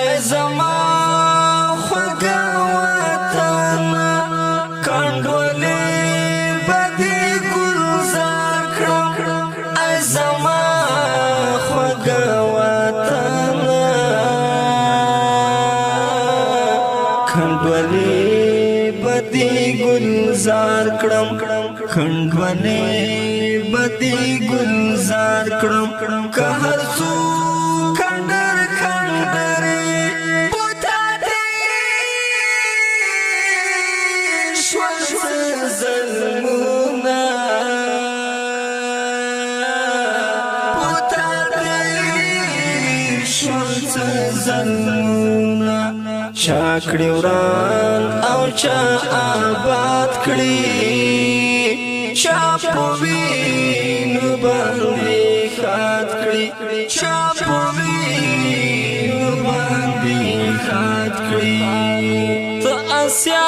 ای زما خوږه وطن کنډولې بدې ګلزار کړم ای زما خوږه وطن کنډولې بدې ګلزار کړم کنډولې بدې ګلزار کړم که هر څوک کنډر کنډرې پوته دې شول ظلمونه پوته دې شول ظلمونه چا کړي وران او چا آباد کړي چا په وینو باندې خات کړي چا په وینو باندې خات کړي ته اسیا